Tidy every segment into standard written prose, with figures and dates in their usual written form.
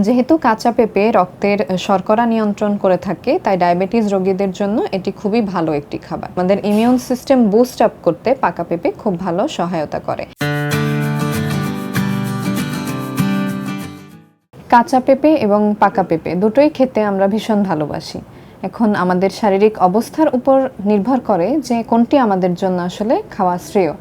যেহেতু কাঁচা পেঁপে রক্তের শর্করা নিয়ন্ত্রণ করে থাকে, তাই ডায়াবেটিস রোগীদের জন্য এটি খুবই ভালো একটি খাবার। আমাদের ইমিউন সিস্টেম বুস্ট আপ করতে পাকা পেঁপে খুব ভালো সহায়তা করে। কাঁচা পেঁপে এবং পাকা পেঁপে দুটোই খেতে আমরা ভীষণ ভালোবাসি। এখন আমাদের শারীরিক অবস্থার উপর নির্ভর করে যে কোনটি আমাদের জন্য আসলে খাওয়া শ্রেয়।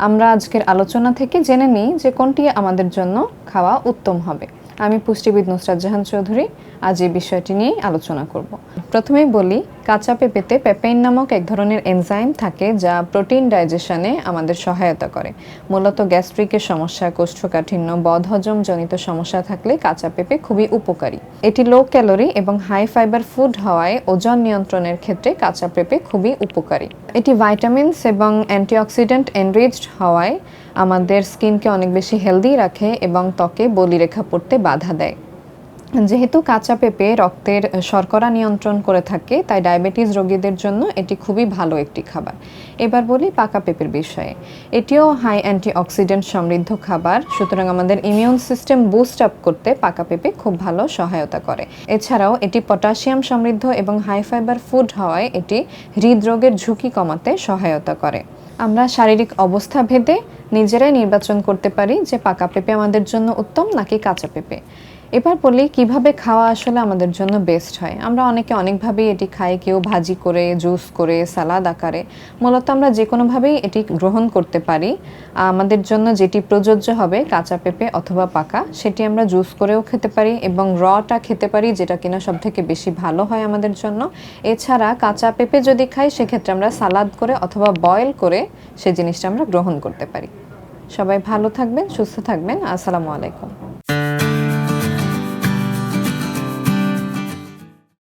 আমরা আজকের আলোচনা থেকে জেনে নিই যে কোনটি আমাদের জন্য খাওয়া উত্তম হবে। আমি পুষ্টিবিদ নুসরাত জাহান চৌধুরী আজ এই বিষয়টি নিয়ে আলোচনা করব। প্রথমেই বলি, কাঁচা পেঁপেতে পেপেইন নামক এক ধরনের এনজাইম থাকে যা প্রোটিন ডাইজেশনে আমাদের সহায়তা করে। মূলত গ্যাস্ট্রিকের সমস্যা, কোষ্ঠকাঠিন্য, বদহজম জনিত সমস্যা থাকলে কাঁচা পেঁপে খুবই উপকারী। এটি লো ক্যালোরি এবং হাই ফাইবার ফুড হওয়ায় ওজন নিয়ন্ত্রণের ক্ষেত্রে কাঁচা পেঁপে খুবই উপকারী। এটি ভাইটামিনস এবং অ্যান্টিঅক্সিডেন্ট এনরিচড হওয়ায় আমাদের স্কিনকে অনেক বেশি হেলদি রাখে এবং ত্বকে বলিরেখা পড়তে বাধা দেয়। যেহেতু কাঁচা পেঁপে রক্তের শর্করা নিয়ন্ত্রণ করে থাকে, তাই ডায়াবেটিস রোগীদের জন্য এটি খুবই ভালো একটি খাবার। এবার বলি পাকা পেঁপের বিষয়ে। এটিও হাই অ্যান্টিঅক্সিডেন্ট সমৃদ্ধ খাবার, সুতরাং আমাদের ইমিউন সিস্টেম বুস্ট আপ করতে পাকা পেঁপে খুব ভালো সহায়তা করে। এছাড়াও এটি পটাশিয়াম সমৃদ্ধ এবং হাই ফাইবার ফুড হওয়ায় এটি হৃদরোগের ঝুঁকি কমাতে সহায়তা করে। আমরা শারীরিক অবস্থা ভেদে নিজেরাই নির্বাচন করতে পারি যে পাকা পেঁপে আমাদের জন্য উত্তম নাকি কাঁচা পেঁপে। এবার বলি কিভাবে খাওয়া আসলে আমাদের জন্য বেস্ট হয়। আমরা অনেকে অনেকভাবেই এটি খাই, কেউ ভাজি করে, জুস করে, সালাদ আকারে। মূলত আমরা যে কোনোভাবেই এটি গ্রহণ করতে পারি। আমাদের জন্য যেটি প্রযোজ্য হবে কাঁচা পেঁপে অথবা পাকা, সেটি আমরা জুস করেও খেতে পারি এবং রটা খেতে পারি, যেটা কিনা সব থেকে বেশি ভালো হয় আমাদের জন্য। এছাড়া কাঁচা পেঁপে যদি খাই সেক্ষেত্রে আমরা সালাদ করে অথবা বয়েল করে সে জিনিসটা আমরা গ্রহণ করতে পারি। সবাই ভালো থাকবেন, সুস্থ থাকবেন। আসসালামু আলাইকুম।